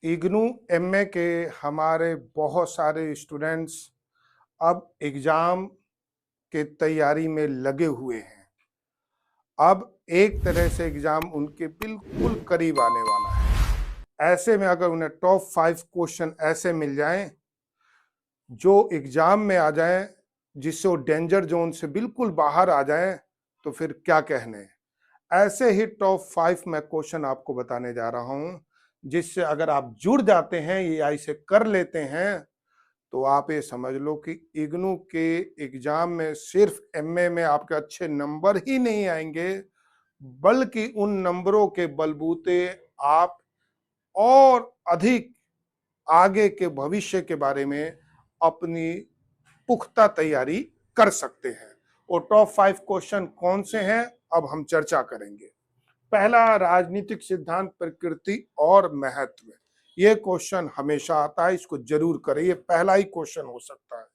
IGNOU MA के हमारे बहुत सारे स्टूडेंट्स अब एग्जाम के तैयारी में लगे हुए हैं। अब एक तरह से एग्जाम उनके बिल्कुल करीब आने वाला है। ऐसे में अगर उन्हें टॉप 5 क्वेश्चन ऐसे मिल जाएं जो एग्जाम में आ जाएं, जिससे वो डेंजर जोन से बिल्कुल बाहर आ जाएं, तो फिर क्या कहने। ऐसे ही टॉप 5 मैं क्वेश्चन आपको बताने जा रहा हूं, जिससे अगर आप जुड़ जाते हैं या इसे कर लेते हैं तो आप ये समझ लो कि इग्नू के एग्जाम में सिर्फ एमए में आपके अच्छे नंबर ही नहीं आएंगे, बल्कि उन नंबरों के बलबूते आप और अधिक आगे के भविष्य के बारे में अपनी पुख्ता तैयारी कर सकते हैं। और टॉप 5 क्वेश्चन कौन से हैं, अब हम चर्चा करेंगे। पहला, राजनीतिक सिद्धांत, प्रकृति और महत्व। ये क्वेश्चन हमेशा आता है, इसको जरूर करें, ये पहला ही क्वेश्चन हो सकता है।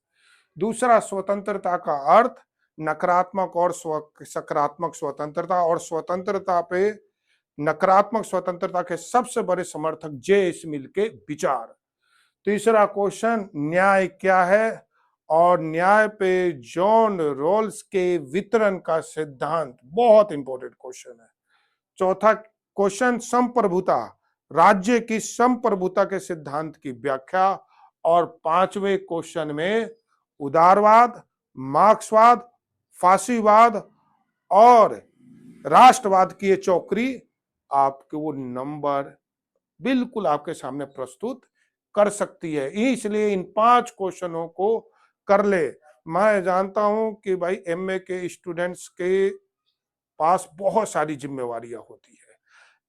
दूसरा, स्वतंत्रता का अर्थ, नकारात्मक और सकारात्मक स्वतंत्रता, और स्वतंत्रता पे नकारात्मक स्वतंत्रता के सबसे बड़े समर्थक जे स्मिल के विचार। तीसरा क्वेश्चन, न्याय क्या है, और न्याय पे जॉन रोल्स के वितरण का सिद्धांत, बहुत इंपॉर्टेंट क्वेश्चन है। चौथा क्वेश्चन, संप्रभुता, राज्य की संप्रभुता के सिद्धांत की व्याख्या। और पांचवें क्वेश्चन में उदारवाद, मार्क्सवाद, फासीवाद और राष्ट्रवाद की ये चौकड़ी आपके वो नंबर बिल्कुल आपके सामने प्रस्तुत कर सकती है। इसलिए इन 5 क्वेश्चनों को कर ले। मैं जानता हूं कि भाई एमए के स्टूडेंट्स के पास बहुत सारी जिम्मेवारियां होती है।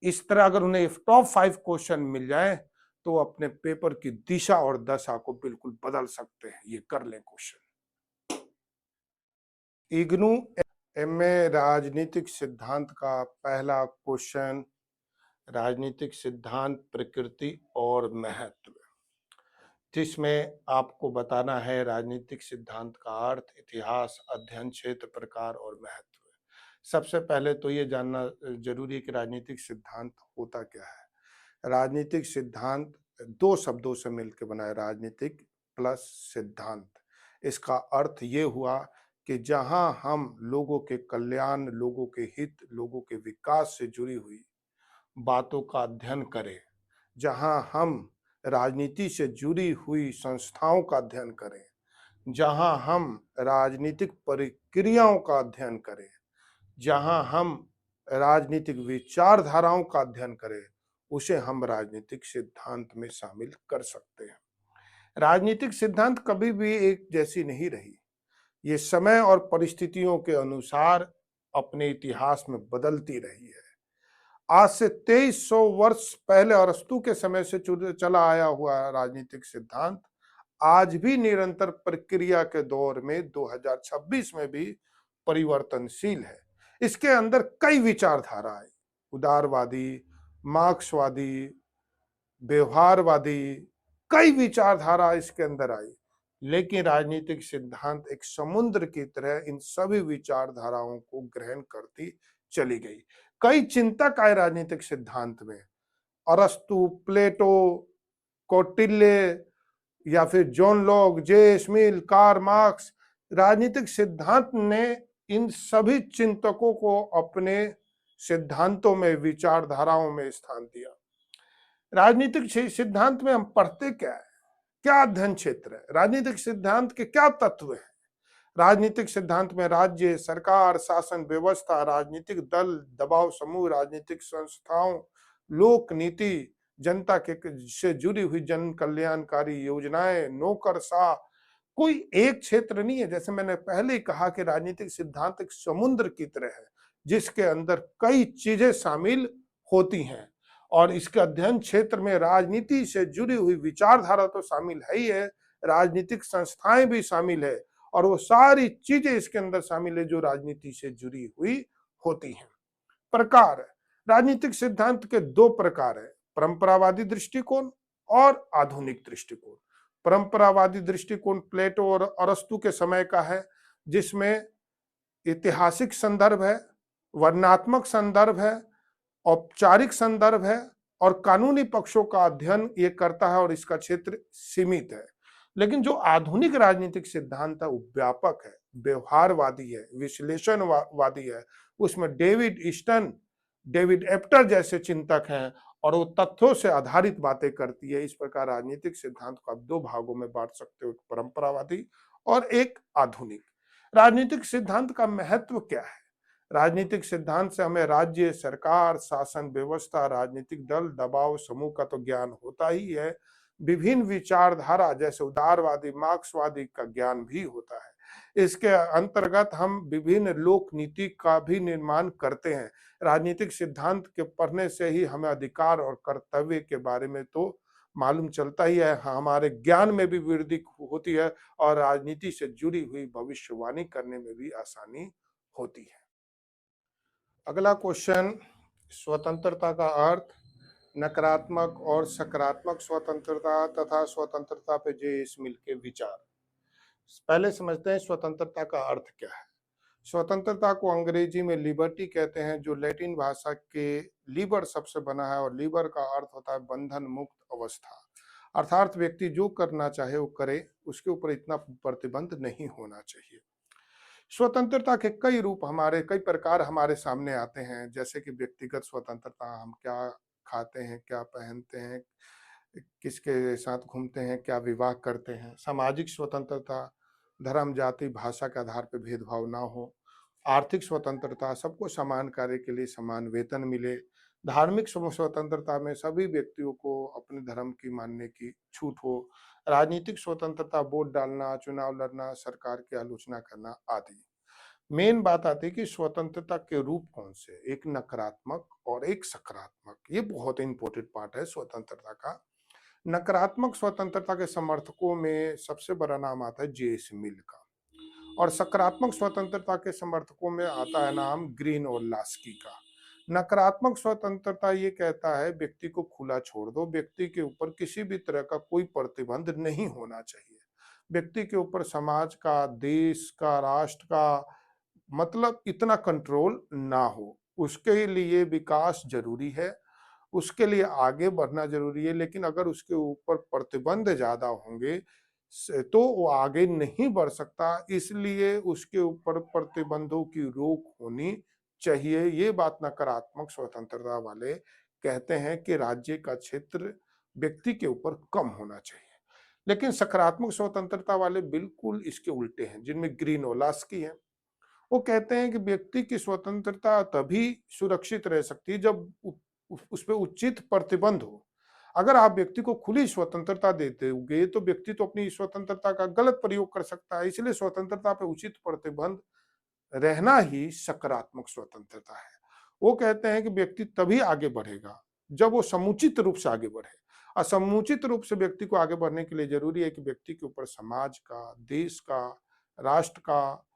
इस तरह अगर उन्हें टॉप 5 क्वेश्चन मिल जाए तो अपने पेपर की दिशा और दशा को बिल्कुल बदल सकते हैं। ये कर लें क्वेश्चन। इग्नू एमए राजनीतिक सिद्धांत का पहला क्वेश्चन, राजनीतिक सिद्धांत, प्रकृति और महत्व, जिसमें आपको बताना है राजनीतिक सिद्धांत का अर्थ, इतिहास, अध्ययन क्षेत्र, प्रकार और महत्व। सबसे पहले तो ये जानना जरूरी है कि राजनीतिक सिद्धांत होता क्या है। राजनीतिक सिद्धांत दो शब्दों से मिलकर बना है, राजनीतिक प्लस सिद्धांत। इसका अर्थ ये हुआ कि जहां हम लोगों के कल्याण, लोगों के हित, लोगों के विकास से जुड़ी हुई बातों का अध्ययन करें, जहां हम राजनीति से जुड़ी हुई संस्थाओं का अध्ययन करें, जहां हम राजनीतिक प्रक्रियाओं का अध्ययन करें, जहां हम राजनीतिक विचारधाराओं का अध्ययन करें, उसे हम राजनीतिक सिद्धांत में शामिल कर सकते हैं। राजनीतिक सिद्धांत कभी भी एक जैसी नहीं रही। ये समय और परिस्थितियों के अनुसार अपने इतिहास में बदलती रही है। आज से 2300 वर्ष पहले अरस्तु के समय से चला आया हुआ राजनीतिक सिद्धांत आज भी निरंतर प्रक्रिया के दौर में 2026 में भी परिवर्तनशील है। इसके अंदर कई विचारधाराएं, उदारवादी, मार्क्सवादी, व्यवहारवादी, कई विचारधारा इसके अंदर आई। लेकिन राजनीतिक सिद्धांत एक समुद्र की तरह इन सभी विचारधाराओं को ग्रहण करती चली गई। कई चिंतक आए राजनीतिक सिद्धांत में, अरस्तु, प्लेटो, कौटिल्य, या फिर जॉन लॉक, जे स्मिल, कार्ल मार्क्स। राजनीतिक सिद्धांत ने इन सभी चिंतकों को अपने सिद्धांतों में, विचारधाराओं में स्थान दिया। राजनीतिक सिद्धांत में हम पढ़ते क्या है, क्या अध्ययन क्षेत्र है, राजनीतिक सिद्धांत के क्या तत्व हैं। राजनीतिक सिद्धांत में राज्य, सरकार, शासन व्यवस्था, राजनीतिक दल, दबाव समूह, राजनीतिक संस्थाओं, लोक नीति, जनता के से जुड़ी हुई जन कल्याणकारी योजनाएं, नौकरशाह, कोई एक क्षेत्र नहीं है। जैसे मैंने पहले ही कहा कि राजनीतिक सिद्धांत एक समुद्र की तरह है, जिसके अंदर कई चीजें शामिल होती हैं। और इसके अध्ययन क्षेत्र में राजनीति से जुड़ी हुई विचारधारा तो शामिल है ही है, राजनीतिक संस्थाएं भी शामिल है, और वो सारी चीजें इसके अंदर शामिल है जो राजनीति से जुड़ी हुई होती हैं। प्रकार, राजनीतिक सिद्धांत के दो प्रकार है, परंपरावादी दृष्टिकोण और आधुनिक दृष्टिकोण। परंपरावादी दृष्टिकोण प्लेटो और अरस्तु के समय का है, जिसमें ऐतिहासिक संदर्भ है, वर्णनात्मक संदर्भ है, औपचारिक संदर्भ है और कानूनी पक्षों का अध्ययन ये करता है और इसका क्षेत्र सीमित है। लेकिन जो आधुनिक राजनीतिक सिद्धांत है वो व्यापक है, व्यवहारवादी है, विश्लेषणवादी है। उसमें डेविड ईस्टन, डेविड एप्टर जैसे चिंतक हैं और वो तथ्यों से आधारित बातें करती है। इस प्रकार राजनीतिक सिद्धांत को आप दो भागों में बांट सकते हो, एक परंपरावादी और एक आधुनिक। राजनीतिक सिद्धांत का महत्व क्या है? राजनीतिक सिद्धांत से हमें राज्य, सरकार, शासन व्यवस्था, राजनीतिक दल, दबाव समूह का तो ज्ञान होता ही है, विभिन्न विचारधारा जैसे उदारवादी, मार्क्सवादी का ज्ञान भी होता है। इसके अंतर्गत हम विभिन्न लोक नीति का भी निर्माण करते हैं। राजनीतिक सिद्धांत के पढ़ने से ही हमें अधिकार और कर्तव्य के बारे में तो मालूम चलता ही है, हमारे ज्ञान में भी वृद्धि होती है और राजनीति से जुड़ी हुई भविष्यवाणी करने में भी आसानी होती है। अगला क्वेश्चन, स्वतंत्रता का अर्थ, नकारात्मक और सकारात्मक स्वतंत्रता तथा स्वतंत्रता पे जे.एस. मिल के विचार। पहले समझते हैं स्वतंत्रता का अर्थ क्या है। स्वतंत्रता को अंग्रेजी में लिबर्टी कहते हैं, जो लैटिन भाषा के लिबर शब्द से बना है और लिबर का अर्थ होता है बंधन मुक्त अवस्था। अर्थात व्यक्ति जो करना चाहे वो करे, उसके ऊपर इतना प्रतिबंध नहीं होना चाहिए। स्वतंत्रता के कई रूप, कई प्रकार हमारे सामने आते हैं, जैसे कि व्यक्तिगत स्वतंत्रता, हम क्या खाते हैं, क्या पहनते हैं, किसके साथ घूमते हैं, क्या विवाह करते हैं। सामाजिक स्वतंत्रता, धर्म, जाति, भाषा के आधार पर भेदभाव ना हो। आर्थिक स्वतंत्रता, सबको समान कार्य के लिए समान वेतन मिले। धार्मिक स्वतंत्रता में सभी व्यक्तियों को अपने धर्म की मानने की छूट हो। राजनीतिक स्वतंत्रता, वोट डालना, चुनाव लड़ना, सरकार की आलोचना करना आदि। मेन बात आती है कि स्वतंत्रता के रूप कौन से, एक नकारात्मक और एक सकारात्मक। ये बहुत इंपॉर्टेंट पार्ट है स्वतंत्रता का। नकारात्मक स्वतंत्रता के समर्थकों में सबसे बड़ा नाम आता है जे.एस. मिल का, और सकारात्मक स्वतंत्रता के समर्थकों में आता है नाम ग्रीन और लास्की का। नकारात्मक स्वतंत्रता ये कहता है व्यक्ति को खुला छोड़ दो, व्यक्ति के ऊपर किसी भी तरह का कोई प्रतिबंध नहीं होना चाहिए। व्यक्ति के ऊपर समाज का, देश का, राष्ट्र का मतलब इतना कंट्रोल ना हो। उसके लिए विकास जरूरी है, उसके लिए आगे बढ़ना जरूरी है, लेकिन अगर उसके ऊपर प्रतिबंध ज्यादा होंगे तो वो आगे नहीं बढ़ सकता। इसलिए उसके ऊपर प्रतिबंधों की रोक होनी चाहिए। ये बात नकारात्मक स्वतंत्रता वाले कहते हैं कि राज्य का क्षेत्र व्यक्ति के ऊपर कम होना चाहिए। लेकिन सकारात्मक स्वतंत्रता वाले बिल्कुल इसके उल्टे हैं, जिनमें ग्रीन और लास्की है। वो कहते हैं कि व्यक्ति की स्वतंत्रता तभी सुरक्षित रह सकती है जब उस पर उचित प्रतिबंध हो। अगर आप व्यक्ति को खुली स्वतंत्रता देते होगे तो व्यक्ति तो अपनी स्वतंत्रता का गलत प्रयोग कर सकता है। इसलिए स्वतंत्रता पर उचित प्रतिबंध रहना ही सकारात्मक स्वतंत्रता है। वो कहते हैं कि व्यक्ति तभी आगे बढ़ेगा जब वो समुचित रूप से आगे बढ़े, और समुचित रूप से व्यक्ति को आगे बढ़ने के लिए जरूरी है कि व्यक्ति के ऊपर समाज का, देश का, राष्ट्र का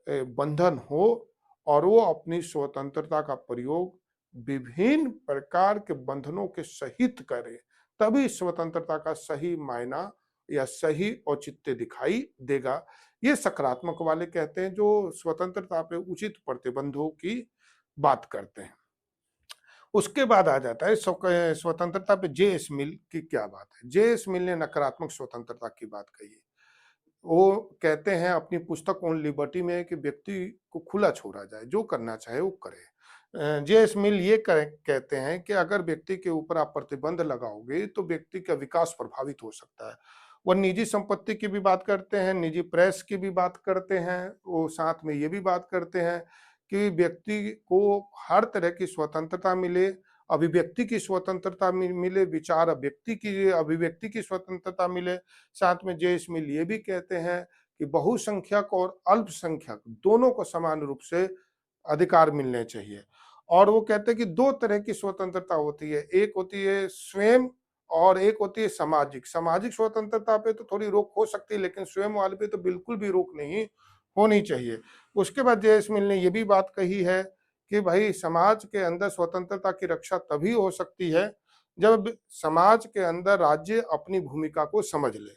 बंधन हो और वो अपनी स्वतंत्रता का प्रयोग विभिन्न प्रकार के बंधनों के सहित करे, तभी स्वतंत्रता का सही मायना या सही औचित्य दिखाई देगा। ये सकारात्मक वाले कहते हैं, जो स्वतंत्रता पे उचित प्रतिबंधों की बात करते हैं। उसके बाद आ जाता है स्वतंत्रता पे जे.एस. मिल की क्या बात है। जे.एस. मिल ने नकारात्मक स्वतंत्रता की बात कही है। वो कहते हैं अपनी पुस्तक ऑन लिबर्टी में कि व्यक्ति को खुला छोड़ा जाए, जो करना चाहे वो करे। जे.एस. मिल ये कहते हैं कि अगर व्यक्ति के ऊपर आप प्रतिबंध लगाओगे तो व्यक्ति का विकास प्रभावित हो सकता है। वो निजी संपत्ति की भी बात करते हैं, निजी प्रेस की भी बात करते हैं। वो साथ में ये भी बात करते हैं कि व्यक्ति को हर तरह की स्वतंत्रता मिले, अभिव्यक्ति की स्वतंत्रता मिले, विचार अभिव्यक्ति की स्वतंत्रता मिले। साथ में जे.एस. मिल ये भी कहते हैं कि बहुसंख्यक और अल्पसंख्यक दोनों को समान रूप से अधिकार मिलने चाहिए। और वो कहते हैं कि दो तरह की स्वतंत्रता होती है, एक होती है स्वयं और एक होती है सामाजिक। सामाजिक स्वतंत्रता पे तो थोड़ी रोक हो सकती है, लेकिन स्वयं वाले पे तो बिल्कुल भी रोक नहीं होनी चाहिए। उसके बाद जे.एस. मिल ने ये भी बात कही है कि भाई समाज के अंदर स्वतंत्रता की रक्षा तभी हो सकती है जब समाज के अंदर राज्य अपनी भूमिका को समझ ले।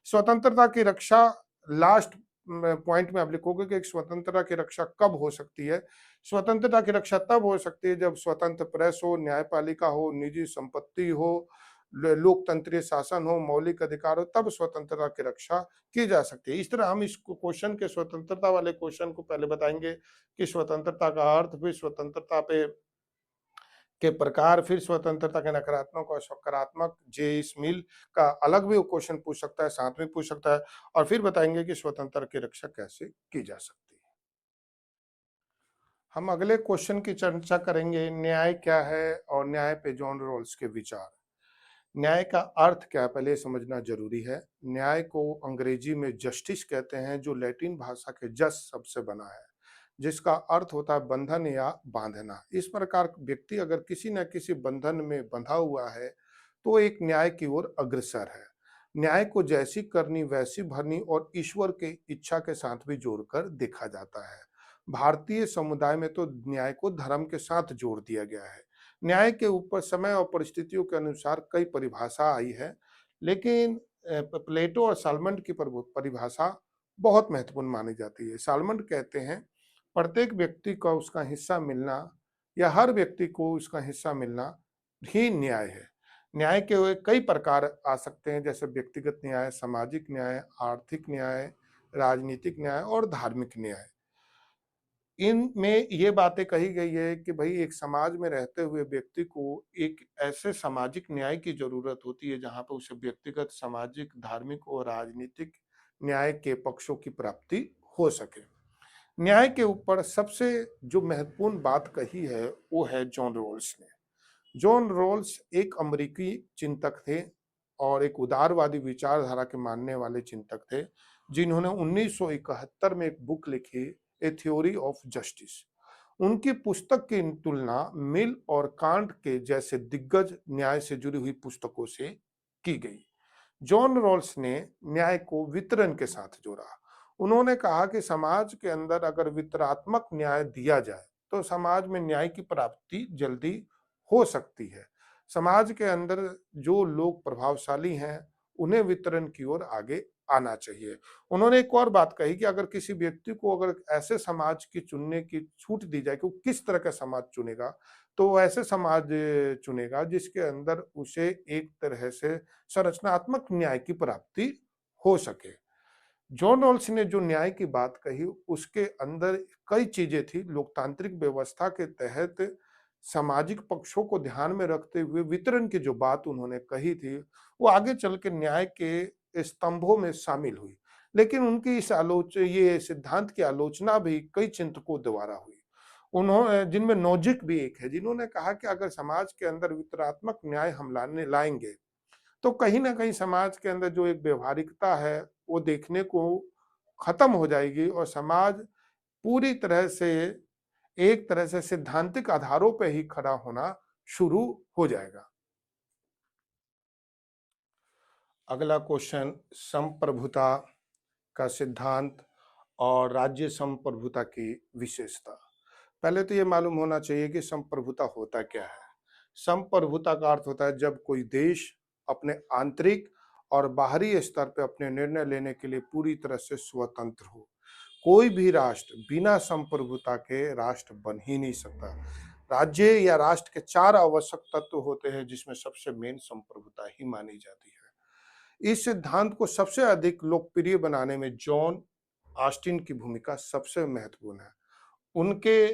स्वतंत्रता की रक्षा लास्ट पॉइंट में आप लिखोगे कि एक स्वतंत्रता की रक्षा कब हो सकती है। स्वतंत्रता की रक्षा तब हो सकती है जब स्वतंत्र प्रेस हो, न्यायपालिका हो, निजी संपत्ति हो, लोकतंत्रीय शासन हो, मौलिक अधिकार हो, तब स्वतंत्रता की रक्षा की जा सकती है। इस तरह हम इस क्वेश्चन के स्वतंत्रता वाले क्वेश्चन को पहले बताएंगे कि स्वतंत्रता का अर्थ, फिर स्वतंत्रता पे के प्रकार, फिर स्वतंत्रता के नकारात्मक और सकारात्मक। जे इस मिल का अलग भी क्वेश्चन पूछ सकता है, साथ में पूछ सकता है, और फिर बताएंगे कि स्वतंत्रता की रक्षा कैसे की जा सकती है। हम अगले क्वेश्चन की चर्चा करेंगे, न्याय क्या है और न्याय पे जॉन रॉल्स के विचार। न्याय का अर्थ क्या है पहले समझना जरूरी है। न्याय को अंग्रेजी में जस्टिस कहते हैं, जो लैटिन भाषा के जस शब्द से बना है, जिसका अर्थ होता है बंधन या बांधना। इस प्रकार व्यक्ति अगर किसी न किसी बंधन में बंधा हुआ है तो एक न्याय की ओर अग्रसर है। न्याय को जैसी करनी वैसी भरनी और ईश्वर की इच्छा के साथ भी जोड़कर देखा जाता है। भारतीय समुदाय में तो न्याय को धर्म के साथ जोड़ दिया गया है। न्याय के ऊपर समय और परिस्थितियों के अनुसार कई परिभाषा आई है, लेकिन प्लेटो और साल्मंड की परिभाषा बहुत महत्वपूर्ण मानी जाती है। साल्मंड कहते हैं, प्रत्येक व्यक्ति को उसका हिस्सा मिलना या हर व्यक्ति को उसका हिस्सा मिलना ही न्याय है। न्याय के कई प्रकार आ सकते हैं, जैसे व्यक्तिगत न्याय, सामाजिक न्याय, आर्थिक न्याय, राजनीतिक न्याय और धार्मिक न्याय। इनमें ये बातें कही गई है कि भाई एक समाज में रहते हुए व्यक्ति को एक ऐसे सामाजिक न्याय की जरूरत होती है जहां पर उसे व्यक्तिगत, सामाजिक, धार्मिक और राजनीतिक न्याय के पक्षों की प्राप्ति हो सके। न्याय के ऊपर सबसे जो महत्वपूर्ण बात कही है वो है जॉन रॉल्स ने। जॉन रॉल्स एक अमेरिकी चिंतक थे और एक उदारवादी विचारधारा के मानने वाले चिंतक थे, जिन्होंने 1971 में एक बुक लिखी, ए थ्योरी ऑफ जस्टिस। उनकी पुस्तक की तुलना मिल और कांट के जैसे दिग्गज न्याय से जुड़ी हुई पुस्तकों से की गई। जॉन रॉल्स ने न्याय को वितरण के साथ जोड़ा। उन्होंने कहा कि समाज के अंदर अगर वितरात्मक न्याय दिया जाए तो समाज में न्याय की प्राप्ति जल्दी हो सकती है। समाज के अंदर जो लोग प्रभावशाली हैं उन्हें वितरण की ओर आगे आना चाहिए। उन्होंने एक और बात कही कि अगर किसी व्यक्ति को अगर ऐसे समाज की चुनने की छूट दी जाए कि वो किस तरह का समाज चुनेगा, तो वो ऐसे समाज चुनेगा जिसके अंदर उसे एक तरह से संरचनात्मक न्याय की प्राप्ति हो सके। जॉन रॉल्स ने जो न्याय की बात कही उसके अंदर कई चीजें थी। लोकतांत्रिक व्यवस्था के तहत सामाजिक पक्षों को ध्यान में रखते हुए वितरण की जो बात उन्होंने कही थी वो आगे चल के न्याय के स्तंभों में शामिल हुई। लेकिन उनकी इस ये सिद्धांत की आलोचना भी कई चिंतकों द्वारा हुई। उन्होंने, जिनमें नोजिक भी एक है, जिन्होंने कहा कि अगर समाज के अंदर वितरात्मक न्याय हम लाएंगे तो कहीं ना कहीं समाज के अंदर जो एक व्यवहारिकता है वो देखने को खत्म हो जाएगी और समाज पूरी तरह से सिद्धांतिक आधारों पर ही खड़ा होना शुरू हो जाएगा। अगला क्वेश्चन, संप्रभुता का सिद्धांत और राज्य संप्रभुता की विशेषता। पहले तो ये मालूम होना चाहिए कि संप्रभुता होता क्या है। संप्रभुता का अर्थ होता है जब कोई देश अपने आंतरिक और बाहरी स्तर पर अपने निर्णय लेने के लिए पूरी तरह से स्वतंत्र हो। कोई भी राष्ट्र बिना संप्रभुता के राष्ट्र बन ही नहीं सकता। राज्य या राष्ट्र के चार आवश्यक तत्व होते हैं जिसमें सबसे मेन संप्रभुता ही मानी जाती है। इस सिद्धांत को सबसे अधिक लोकप्रिय बनाने में जॉन ऑस्टिन की भूमिका सबसे महत्वपूर्ण है। उनके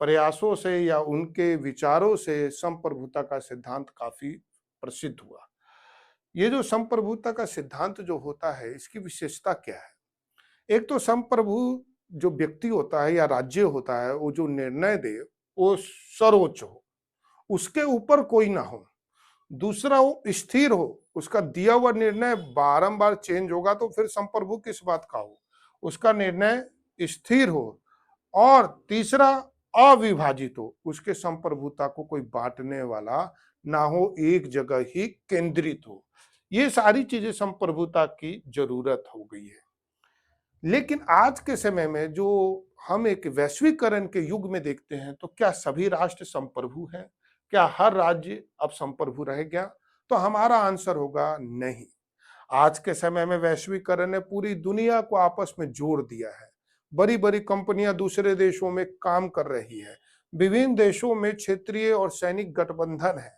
प्रयासों से या उनके विचारों से संप्रभुता का सिद्धांत काफी प्रसिद्ध हुआ। ये जो संप्रभुता का सिद्धांत जो होता है इसकी विशेषता क्या है? एक तो संप्रभु जो व्यक्ति होता है या राज्य होता है वो जो निर्णय दे वो सर्वोच्च हो, उसके ऊपर कोई ना हो। दूसरा, वो स्थिर हो, उसका दिया हुआ निर्णय बारंबार चेंज होगा तो फिर संप्रभु किस बात का हो, उसका निर्णय स्थिर हो। और तीसरा, अविभाजित हो, उसके संप्रभुता को कोई बांटने वाला ना हो, एक जगह ही केंद्रित हो। ये सारी चीजें संप्रभुता की जरूरत हो गई है। लेकिन आज के समय में जो हम एक वैश्वीकरण के युग में देखते हैं तो क्या सभी राष्ट्र संप्रभु हैं? क्या हर राज्य अब संप्रभु रह गया? तो हमारा आंसर होगा नहीं। आज के समय में वैश्वीकरण ने पूरी दुनिया को आपस में जोड़ दिया है। बड़ी बड़ी कंपनियां दूसरे देशों में काम कर रही है। विभिन्न देशों में क्षेत्रीय और सैनिक गठबंधन है।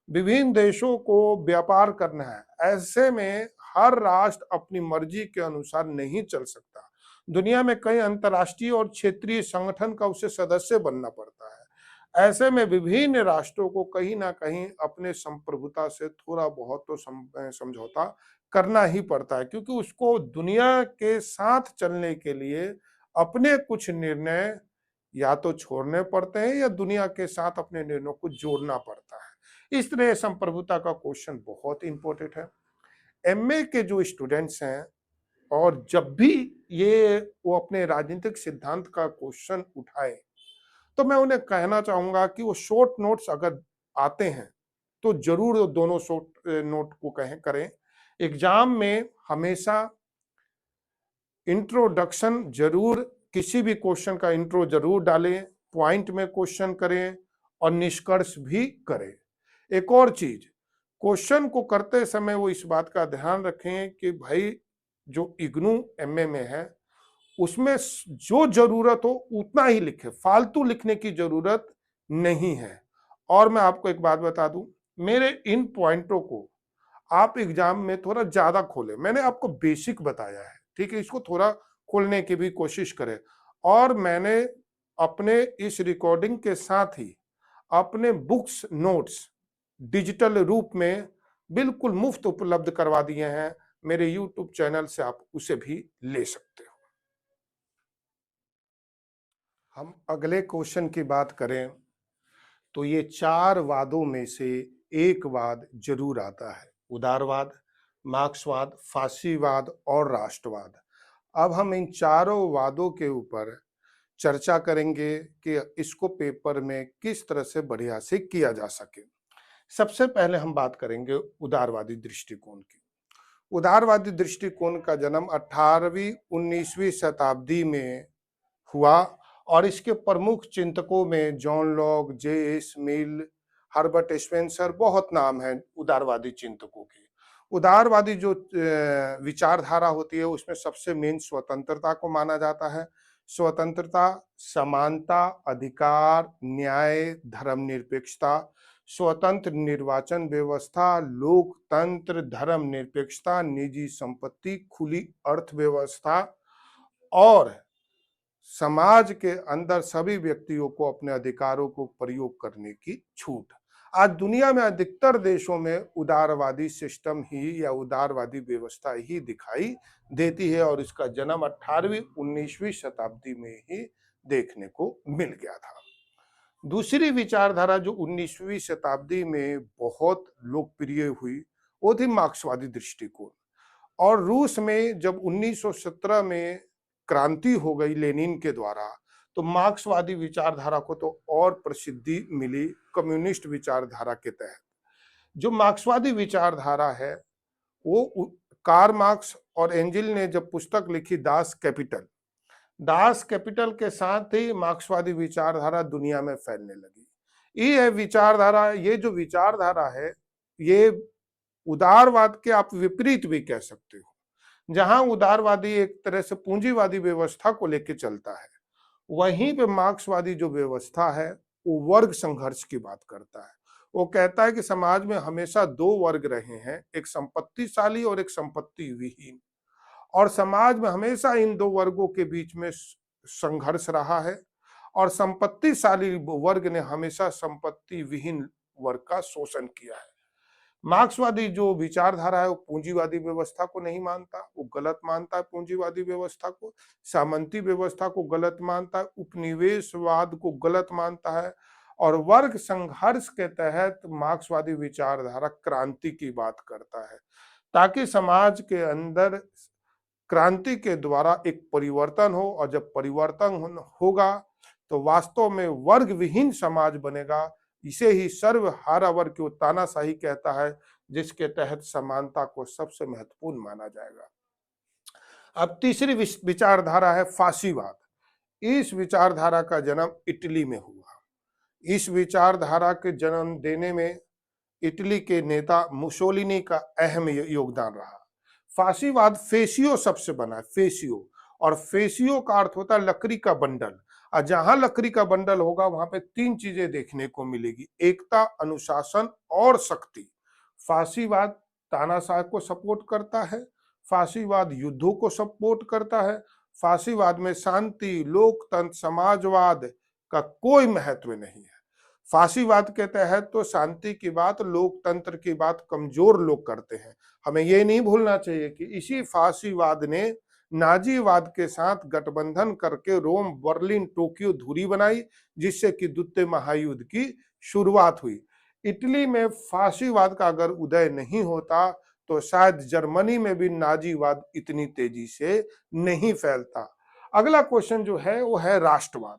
विभिन्न देशों को व्यापार करना है। ऐसे में हर राष्ट्र अपनी मर्जी के अनुसार नहीं चल सकता। दुनिया में कई अंतर्राष्ट्रीय और क्षेत्रीय संगठन का उसे सदस्य बनना पड़ता है। ऐसे में विभिन्न राष्ट्रों को कहीं ना कहीं अपने संप्रभुता से थोड़ा बहुत तो समझौता करना ही पड़ता है, क्योंकि उसको दुनिया के साथ चलने के लिए अपने कुछ निर्णय या तो छोड़ने पड़ते हैं या दुनिया के साथ अपने निर्णयों को जोड़ना पड़ता है। इस तरह संप्रभुता का क्वेश्चन बहुत इंपॉर्टेंट है। एमए के जो स्टूडेंट्स हैं, और जब भी ये वो अपने राजनीतिक सिद्धांत का क्वेश्चन उठाए, तो मैं उन्हें कहना चाहूंगा कि वो शॉर्ट नोट्स अगर आते हैं तो जरूर वो दोनों शॉर्ट नोट को करें। एग्जाम में हमेशा इंट्रोडक्शन जरूर, किसी भी क्वेश्चन का इंट्रो जरूर डालें, पॉइंट में क्वेश्चन करें और निष्कर्ष भी करें। एक और चीज, क्वेश्चन को करते समय वो इस बात का ध्यान रखें कि भाई जो इग्नू एमए में है उसमें जो जरूरत हो उतना ही लिखे, फालतू लिखने की जरूरत नहीं है। और मैं आपको एक बात बता दूं, मेरे इन पॉइंटों को आप एग्जाम में थोड़ा ज्यादा खोलें। मैंने आपको बेसिक बताया है, ठीक है, इसको थोड़ा खोलने की भी कोशिश करें। और मैंने अपने इस रिकॉर्डिंग के साथ ही अपने बुक्स नोट्स डिजिटल रूप में बिल्कुल मुफ्त उपलब्ध करवा दिए हैं। मेरे यूट्यूब चैनल से आप उसे भी ले सकते हो। हम अगले क्वेश्चन की बात करें तो ये 4 वादों में से एक वाद जरूर आता है, उदारवाद, मार्क्सवाद, फासीवाद और राष्ट्रवाद। अब हम इन चारों वादों के ऊपर चर्चा करेंगे कि इसको पेपर में किस तरह से बढ़िया से किया जा सके। सबसे पहले हम बात करेंगे उदारवादी दृष्टिकोण की। उदारवादी दृष्टिकोण का जन्म 18वीं 19वीं शताब्दी में हुआ और इसके प्रमुख चिंतकों में जॉन लॉक, जे.एस. मिल, हर्बर्ट स्पेंसर, बहुत नाम है उदारवादी चिंतकों के। उदारवादी जो विचारधारा होती है उसमें सबसे मेन स्वतंत्रता को माना जाता है। स्वतंत्रता, समानता, अधिकार, न्याय, धर्मनिरपेक्षता, स्वतंत्र निर्वाचन व्यवस्था, लोकतंत्र, धर्मनिरपेक्षता, निजी संपत्ति, खुली अर्थव्यवस्था और समाज के अंदर सभी व्यक्तियों को अपने अधिकारों को प्रयोग करने की छूट। आज दुनिया में अधिकतर देशों में उदारवादी सिस्टम ही या उदारवादी व्यवस्था ही दिखाई देती है और इसका जन्म 18वीं 19वीं शताब्दी में ही देखने को मिल गया था। दूसरी विचारधारा जो 19वीं शताब्दी में बहुत लोकप्रिय हुई वो थी मार्क्सवादी दृष्टिकोण। और रूस में जब 1917 में क्रांति हो गई लेनिन के द्वारा, तो मार्क्सवादी विचारधारा को तो और प्रसिद्धि मिली कम्युनिस्ट विचारधारा के तहत। जो मार्क्सवादी विचारधारा है वो कार्ल मार्क्स और एंजिल ने जब पुस्तक लिखी दास कैपिटल, दास कैपिटल के साथ ही मार्क्सवादी विचारधारा दुनिया में फैलने लगी। ये विचारधारा, ये जो विचारधारा है ये उदारवाद के आप विपरीत भी कह सकते हो। जहां उदारवादी एक तरह से पूंजीवादी व्यवस्था को लेकर चलता है, वहीं पे मार्क्सवादी जो व्यवस्था है वो वर्ग संघर्ष की बात करता है। वो कहता है कि समाज में हमेशा दो वर्ग रहे हैं, एक संपत्तिशाली और एक संपत्ति विहीन, और समाज में हमेशा इन दो वर्गों के बीच में संघर्ष रहा है और संपत्तिशाली वर्ग ने हमेशा संपत्ति विहीन वर्ग का शोषण किया है। मार्क्सवादी जो विचारधारा है वो पूंजीवादी व्यवस्था को नहीं मानता, वो गलत मानता है पूंजीवादी व्यवस्था को, सामंती व्यवस्था को गलत मानता है, उपनिवेशवाद को गलत मानता है और वर्ग संघर्ष के तहत मार्क्सवादी विचारधारा क्रांति की बात करता है, ताकि समाज के अंदर क्रांति के द्वारा एक परिवर्तन हो और जब परिवर्तन होगा तो वास्तव में वर्ग विहीन समाज बनेगा। इसे ही सर्वहारा वर्ग की तानाशाही कहता है, जिसके तहत समानता को सबसे महत्वपूर्ण माना जाएगा। अब तीसरी विचारधारा है फासीवाद। इस विचारधारा का जन्म इटली में हुआ। इस विचारधारा के जन्म देने में इटली के नेता मुसोलिनी का अहम योगदान रहा। फासीवाद फेसियो सबसे बना है, फेसियो। और फेसियो का अर्थ होता है लकड़ी का बंडल। और जहां लकड़ी का बंडल होगा वहां पे तीन चीजें देखने को मिलेगी, एकता, अनुशासन और शक्ति। फासीवाद तानाशाह को सपोर्ट करता है, फासीवाद युद्धों को सपोर्ट करता है, फासीवाद में शांति, लोकतंत्र, समाजवाद का कोई महत्व नहीं है। फासीवाद के तहत तो शांति की बात, लोकतंत्र की बात कमजोर लोग करते हैं। हमें ये नहीं भूलना चाहिए कि इसी फासीवाद ने नाजीवाद के साथ गठबंधन करके रोम, बर्लिन, टोक्यो धुरी बनाई, जिससे कि द्वितीय महायुद्ध की शुरुआत हुई। इटली में फासीवाद का अगर उदय नहीं होता तो शायद जर्मनी में भी नाजीवाद इतनी तेजी से नहीं फैलता। अगला क्वेश्चन जो है वो है राष्ट्रवाद।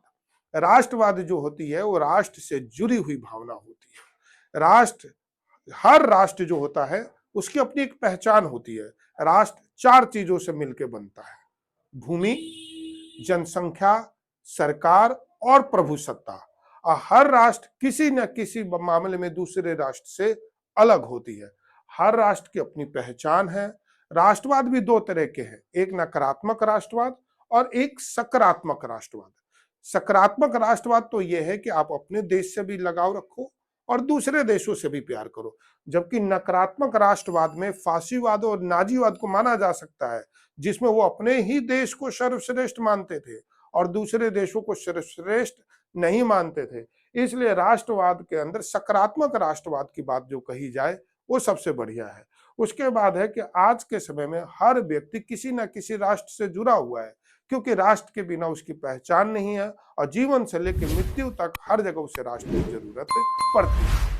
राष्ट्रवाद जो होती है वो राष्ट्र से जुड़ी हुई भावना होती है। राष्ट्र, हर राष्ट्र जो होता है उसकी अपनी एक पहचान होती है। राष्ट्र चार चीजों से मिलकर बनता है, भूमि, जनसंख्या, सरकार और प्रभुसत्ता। और हर राष्ट्र किसी न किसी मामले में दूसरे राष्ट्र से अलग होती है। हर राष्ट्र की अपनी पहचान है। राष्ट्रवाद भी दो तरह के हैं, एक नकारात्मक राष्ट्रवाद और एक सकारात्मक राष्ट्रवाद। सकारात्मक राष्ट्रवाद तो यह है कि आप अपने देश से भी लगाव रखो और दूसरे देशों से भी प्यार करो, जबकि नकारात्मक राष्ट्रवाद में फासीवाद और नाजीवाद को माना जा सकता है, जिसमें वो अपने ही देश को सर्वश्रेष्ठ मानते थे और दूसरे देशों को सर्वश्रेष्ठ नहीं मानते थे। इसलिए राष्ट्रवाद के अंदर सकारात्मक राष्ट्रवाद की बात जो कही जाए वो सबसे बढ़िया है। उसके बाद है कि आज के समय में हर व्यक्ति किसी न किसी राष्ट्र से जुड़ा हुआ है, क्योंकि राष्ट्र के बिना उसकी पहचान नहीं है और जीवन से लेकर मृत्यु तक हर जगह उसे राष्ट्र की जरूरत पड़ती है।